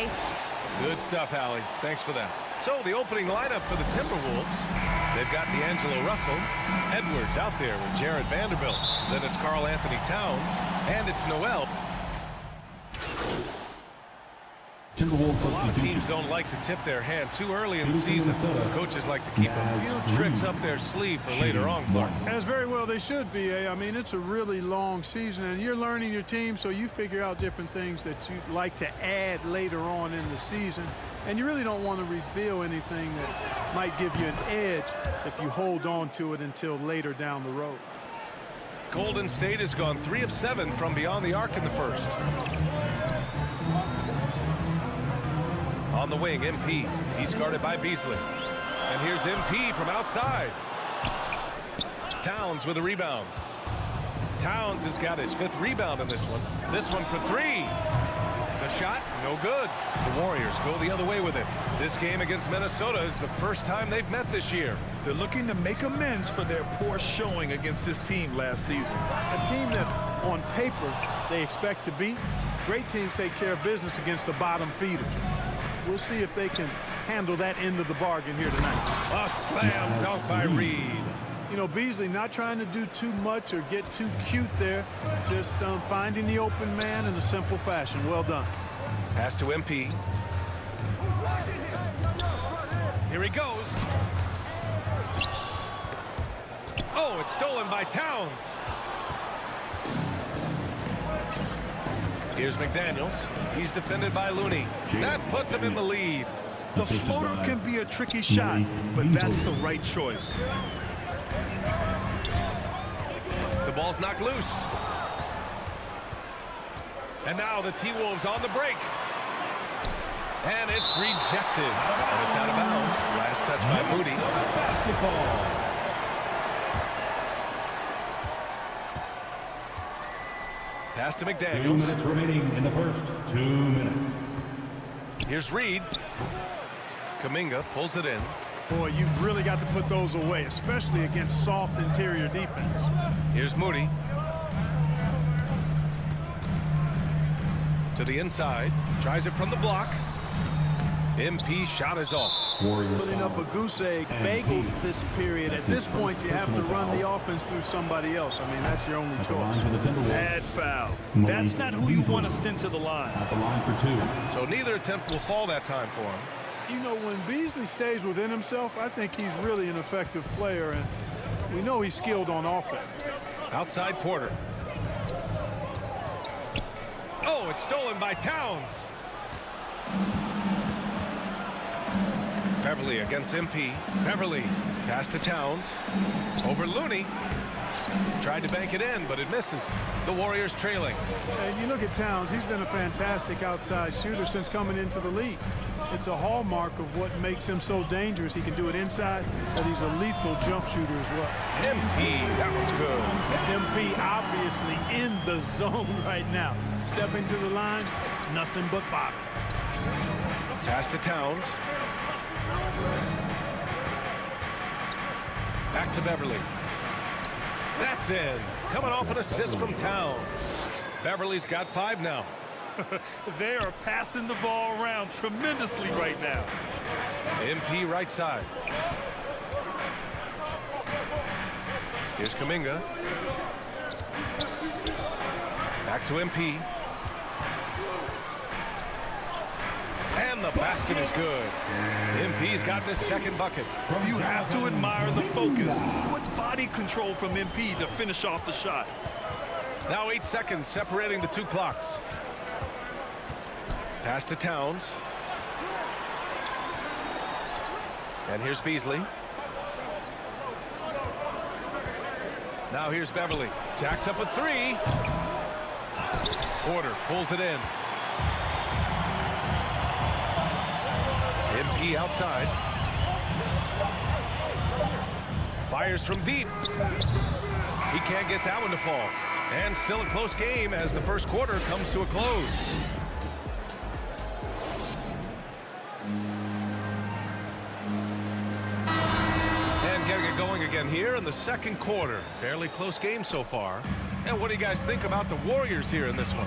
today. Good stuff, Hallie. Thanks for that. So the opening lineup for the Timberwolves. They've got D'Angelo Russell, Edwards out there with Jared Vanderbilt. Then it's Karl Anthony Towns, and it's Noel. A lot of teams don't like to tip their hand too early in the season. Coaches like to keep a few tricks up their sleeve for later on, Clark. As very well they should be. I mean, it's a really long season, and you're learning your team, so you figure out different things that you'd like to add later on in the season. And you really don't want to reveal anything that might give you an edge if you hold on to it until later down the road. Golden State has gone 3 of 7 from beyond the arc in the first. On the wing, MP. He's guarded by Beasley. And here's MP from outside. Towns with a rebound. Towns has got his 5th rebound in this one. This one for 3. The shot, no good. The Warriors go the other way with it. This game against Minnesota is the first time they've met this year. They're looking to make amends for their poor showing against this team last season. A team that, on paper, they expect to beat. Great teams take care of business against the bottom feeders. We'll see if they can handle that end of the bargain here tonight. A slam dunk by Reed. You know, Beasley not trying to do too much or get too cute there. Just finding the open man in a simple fashion. Well done. Pass to MP. Here he goes. Oh, it's stolen by Towns. Here's McDaniels. He's defended by Looney. That puts him in the lead. The floater can be a tricky shot, but that's the right choice. The ball's knocked loose. And now the T-Wolves on the break. And it's rejected. And it's out of bounds. Last touch by Moody. Basketball. Pass to McDaniels. 2 minutes remaining in the first. 2 minutes. Here's Reed. Kuminga pulls it in. Boy, you've really got to put those away, especially against soft interior defense. Here's Moody. To the inside. Tries it from the block. MP shot is off. Putting up a goose egg bagel this period. At this point, you have to run the offense through somebody else. I mean, that's your only choice. Bad foul. That's not who you want to send to the line. At the line for 2. So neither attempt will fall that time for him. You know, when Beasley stays within himself, I think he's really an effective player, and we know he's skilled on offense. Outside Porter. Oh, it's stolen by Towns. Beverly against MP. Beverly. Pass to Towns. Over Looney. Tried to bank it in, but it misses. The Warriors trailing. And you look at Towns, he's been a fantastic outside shooter since coming into the league. It's a hallmark of what makes him so dangerous. He can do it inside, but he's a lethal jump shooter as well. MP, that one's good. MP obviously in the zone right now. Stepping to the line, nothing but bottom. Pass to Towns. Back to Beverly. That's in. Coming off an assist from Towns. Beverly's got 5 now. They are passing the ball around tremendously right now. MP right side. Here's Kuminga. Back to MP. And the basket is good. MP's gotten his 2nd bucket. You have to admire the focus. Good body control from MP to finish off the shot. Now 8 seconds separating the 2 clocks. Pass to Towns. And here's Beasley. Now here's Beverly. Jacks up a 3. Porter pulls it in. MP outside. Fires from deep. He can't get that one to fall. And still a close game as the first quarter comes to a close. And getting it going again here in the second quarter. Fairly close game so far. And what do you guys think about the Warriors here in this one?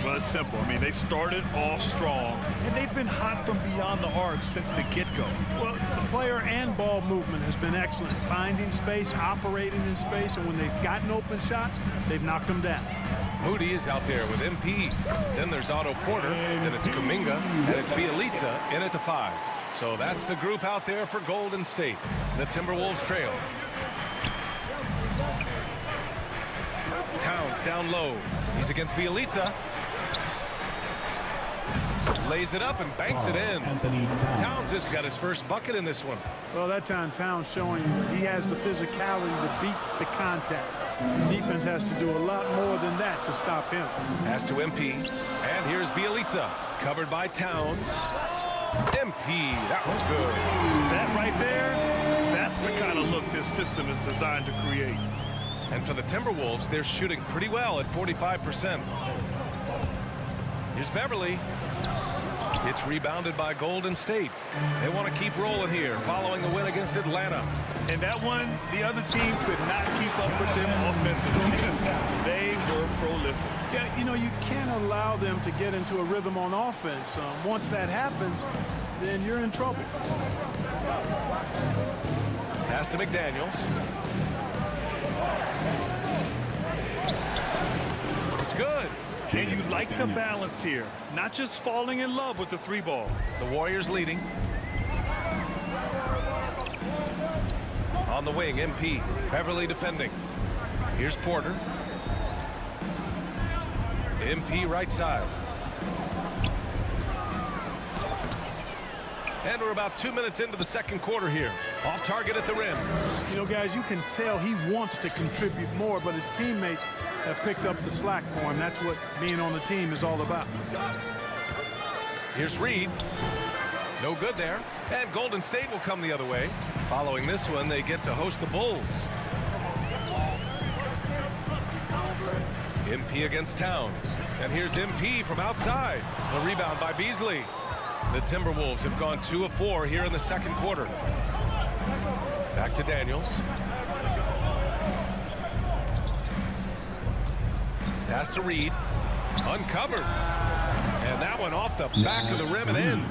Well, it's simple. I mean, they started off strong, and they've been hot from beyond the arc since the get-go. Well, the player and ball movement has been excellent. Finding space, operating in space, and when they've gotten open shots, they've knocked them down. Moody is out there with MP. Then there's Otto Porter. Then it's Kuminga. And it's Bielitsa in at the 5. So that's the group out there for Golden State. The Timberwolves trail. Towns down low. He's against Bielitsa. Lays it up and banks it in. Towns has got his first bucket in this one. Well, that time Towns showing you he has the physicality to beat the contact. The defense has to do a lot more than that to stop him. Pass to MP. And here's Bielitsa. Covered by Towns. MP. That was good. That right there, that's the kind of look this system is designed to create. And for the Timberwolves, they're shooting pretty well at 45%. Here's Beverly. It's rebounded by Golden State. They want to keep rolling here following the win against Atlanta. And that one, the other team could not keep up with them offensively. They were prolific. Yeah, you know, you can't allow them to get into a rhythm on offense. Once that happens, then you're in trouble. Pass to McDaniels. It's good. And you like the balance here. Not just falling in love with the 3-ball. The Warriors leading. On the wing, MP. Beverly defending. Here's Porter. MP right side. And we're about 2 minutes into the second quarter here. Off target at the rim. You know, guys, you can tell he wants to contribute more, but his teammates have picked up the slack for him. That's what being on the team is all about. Here's Reed. No good there. And Golden State will come the other way. Following this one, they get to host the Bulls. MP against Towns. And here's MP from outside. The rebound by Beasley. The Timberwolves have gone 2 of 4 here in the second quarter. Back to Daniels. Pass to Reed. Uncovered. And that one off the back of the rim and in.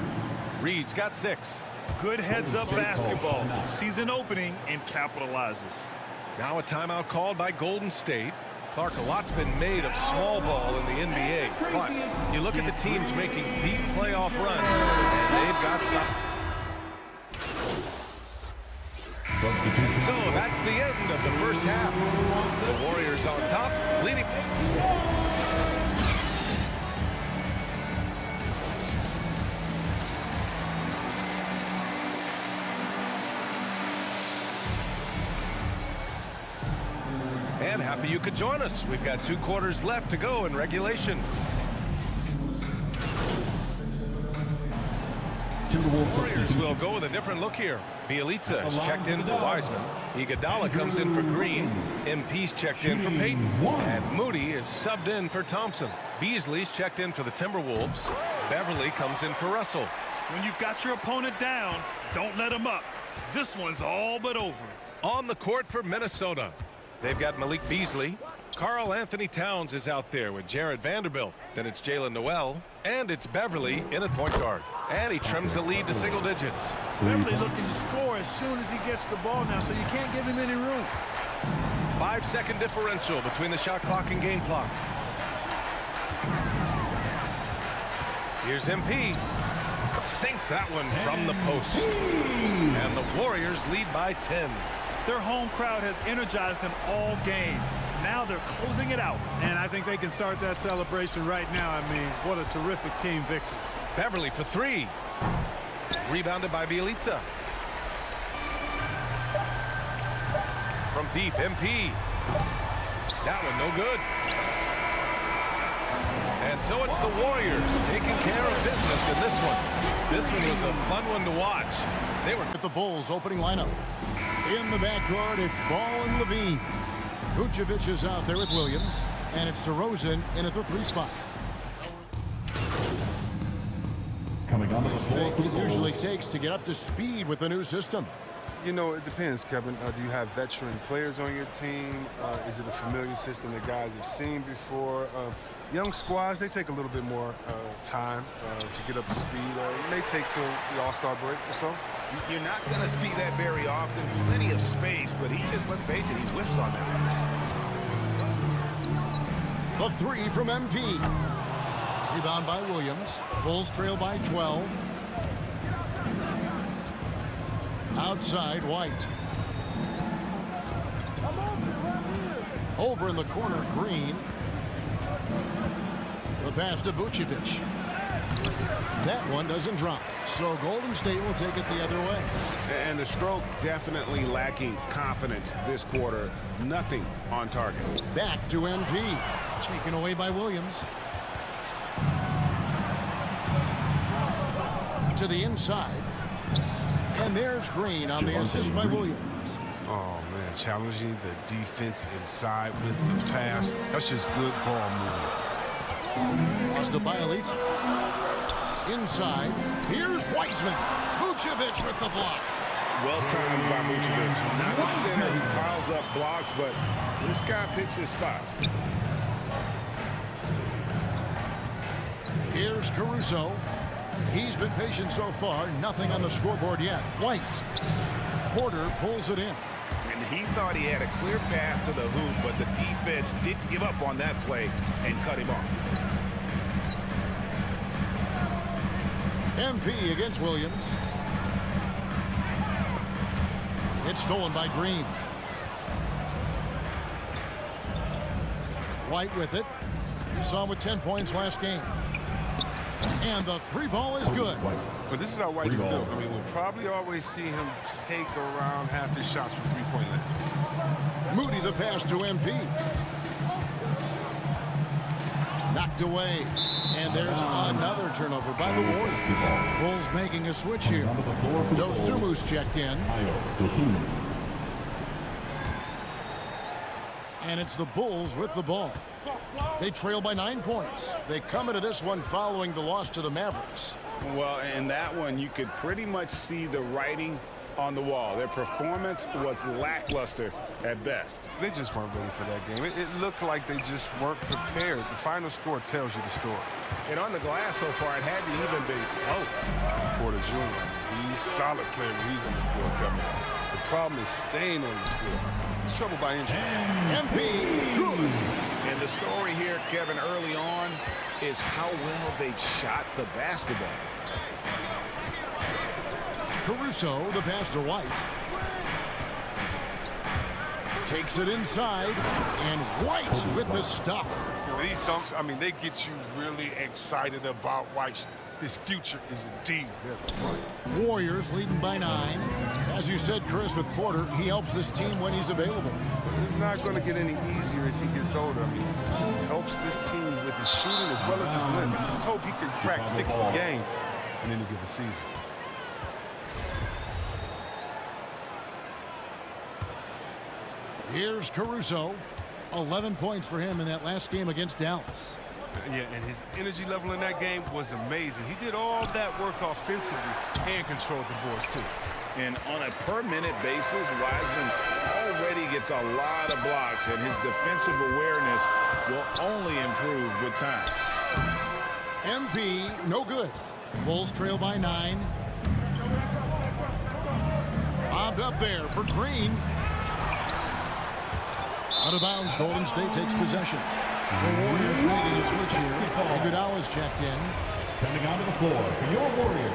Reed's got 6. Good heads-up basketball. Sees an opening and capitalizes. Now a timeout called by Golden State. Clark, a lot's been made of small ball in the NBA, but you look at the teams making deep playoff runs, and they've got some. So that's the end of the first half. The Warriors on top, leading. And happy you could join us. We've got 2 quarters left to go in regulation. Warriors will go with a different look here. Bielitsa is checked in for Wiseman. Iguodala comes in for Green. MP's checked in for Payton. And Moody is subbed in for Thompson. Beasley's checked in for the Timberwolves. Beverly comes in for Russell. When you've got your opponent down, don't let him up. This one's all but over. On the court for Minnesota, they've got Malik Beasley. Karl Anthony Towns is out there with Jared Vanderbilt. Then it's Jalen Noel. And it's Beverly in at point guard. And he trims the lead to single digits. Beverly looking to score as soon as he gets the ball now, so you can't give him any room. 5-second differential between the shot clock and game clock. Here's MP. Sinks that one from the post. And the Warriors lead by 10. Their home crowd has energized them all game. Now they're closing it out. And I think they can start that celebration right now. I mean, what a terrific team victory. Beverly for 3. Rebounded by Bielitsa. From deep, MP. That one no good. And so it's the Warriors taking care of business in this one. This one was a fun one to watch. They were at the Bulls opening lineup. In the backcourt, it's Ball and Levine. Vucevic is out there with Williams, and it's DeRozan in at the 3 spot. Coming onto the floor for the It Bulls. usually takes to get up to speed with the new system. You know, it depends, Kevin. Do you have veteran players on your team? Is it a familiar system that guys have seen before? Young squads, they take a little bit more time to get up to speed. It may take till the All-Star break or so. You're not going to see that very often. Plenty of space, but he just, let's face it, he whiffs on that. The three from MP. Rebound by Williams. Bulls trail by 12. Outside, White. Over in the corner, Green. The pass to Vucevic. That one doesn't drop. So Golden State will take it the other way. And the stroke definitely lacking confidence this quarter. Nothing on target. Back to MP. Taken away by Williams. To the inside. And there's Green on the assist by Williams. Oh, man, challenging the defense inside with the pass. That's just good ball movement. Lost to Bielitsa. Inside. Here's Wiseman. Vucevic with the block. Well timed by Vucevic. Not a center who piles up blocks, but this guy picks his spots. Here's Caruso. He's been patient so far. Nothing on the scoreboard yet. White. Porter pulls it in. And he thought he had a clear path to the hoop, but the defense did give up on that play and cut him off. MP against Williams. It's stolen by Green. White with it. You saw him with 10 points last game. And the three ball is good. But this is how White is built. I mean, we'll probably always see him take around half his shots from three-point line. Moody the pass to MP. Knocked away. And there's another turnover by the Warriors. Bulls making a switch here. Dosumu's checked in. And it's the Bulls with the ball. They trail by 9 points. They come into this one following the loss to the Mavericks. Well, in that one, you could pretty much see the writing on the wall. Their performance was lackluster at best. They just weren't ready for that game. It looked like they just weren't prepared. The final score tells you the story. And on the glass so far, it hadn't even been close. Porter Jr., he's a solid player when he's on the floor, Kevin. The problem is staying on the floor. He's troubled by injuries. MP, good. And the story here, Kevin, early on is how well they've shot the basketball. Caruso, the pass to White. Takes it inside, and White with the stuff. These dunks, I mean, they get you really excited about White. His future is indeed very bright. Warriors leading by 9. As you said, Chris, with Porter, he helps this team when he's available. It's not going to get any easier as he gets older. I mean, he helps this team with his shooting as well as his limit. Just hope he can crack 60 games in any given season. Here's Caruso. 11 points for him in that last game against Dallas. Yeah, and his energy level in that game was amazing. He did all that work offensively and controlled the boards, too. And on a per-minute basis, Wiseman already gets a lot of blocks, and his defensive awareness will only improve with time. MP, no good. Bulls trail by 9. Bobbed up there for Green. Out of bounds, Golden State takes possession. The Warriors making a switch here. Iguodala's checked in. Coming onto the floor for your Warriors.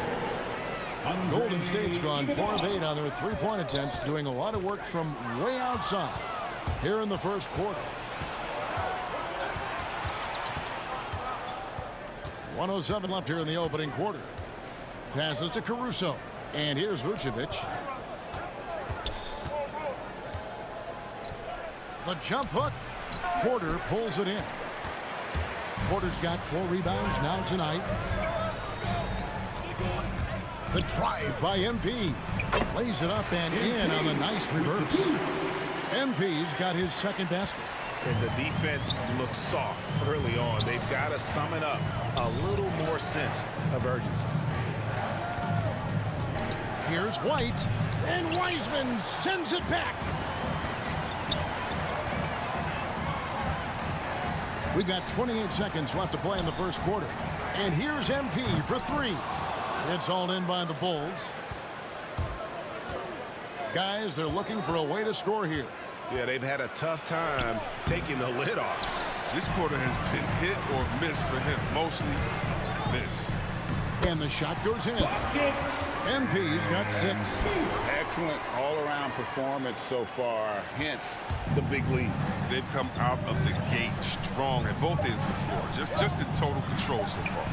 Golden State's gone 4 of 8 on their three-point attempts, doing a lot of work from way outside here in the first quarter. 1:07 left here in the opening quarter. Passes to Caruso. And here's Vucevic. The jump hook. Porter pulls it in. Porter's got 4 rebounds now tonight. The drive by MP. Lays it up and in on the nice reverse. MP's got his second basket. And the defense looks soft early on. They've got to summon up a little more sense of urgency. Here's White, and Wiseman sends it back. We've got 28 seconds left to play in the first quarter. And here's MP for three. It's all in by the Bulls. Guys, they're looking for a way to score here. Yeah, they've had a tough time taking the lid off. This quarter has been hit or miss for him. Mostly miss. And the shot goes in. MP's got 6. Excellent all-around performance so far, hence the big lead. They've come out of the gate strong at both ends of the floor. Just in total control so far.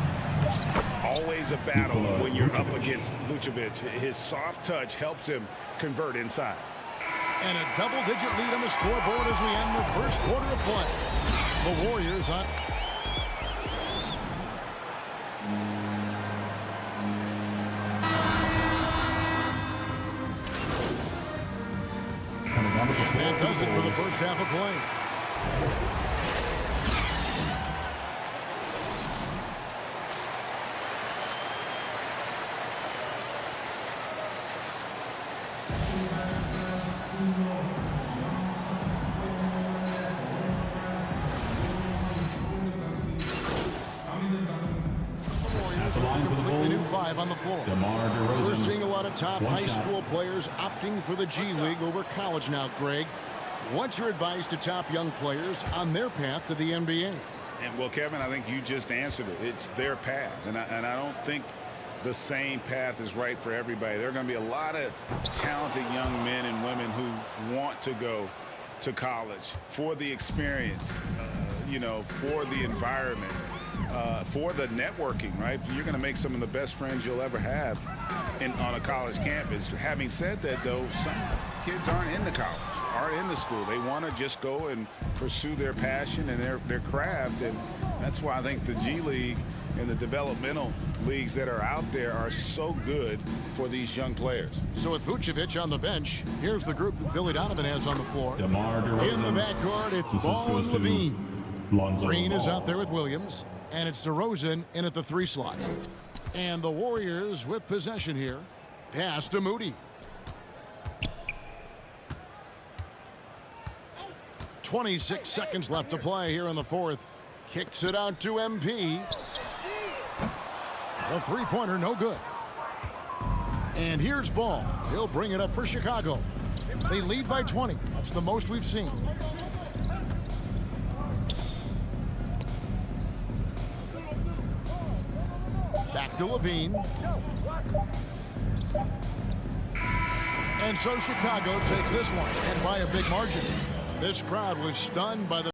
Always a battle when you're up against Vucevic. His soft touch helps him convert inside. And a double-digit lead on the scoreboard as we end the first quarter of play. The Warriors on. That does it for the first half of play. Completely new 5 on the floor. We're seeing a lot of top high school players opting for the G League over college now, Greg. What's your advice to top young players on their path to the NBA? And well, Kevin, I think you just answered it. It's their path, and I don't think the same path is right for everybody. There are going to be a lot of talented young men and women who want to go to college for the experience, for the environment, for the networking, right? You're going to make some of the best friends you'll ever have on a college campus. Having said that, though, some kids aren't into college, aren't into school. They want to just go and pursue their passion and their craft, and that's why I think the G League and the developmental leagues that are out there are so good for these young players. So with Vucevic on the bench, here's the group that Billy Donovan has on the floor. In the backcourt, it's Ball and Levine. Green is out there with Williams, and it's DeRozan in at the 3 slot. And the Warriors with possession here. Pass to Moody. 26 seconds left to play here in the fourth. Kicks it out to MP. The three-pointer, no good. And here's Ball. He'll bring it up for Chicago. They lead by 20. That's the most we've seen. Back to Levine. And so Chicago takes this one, and by a big margin. This crowd was stunned by the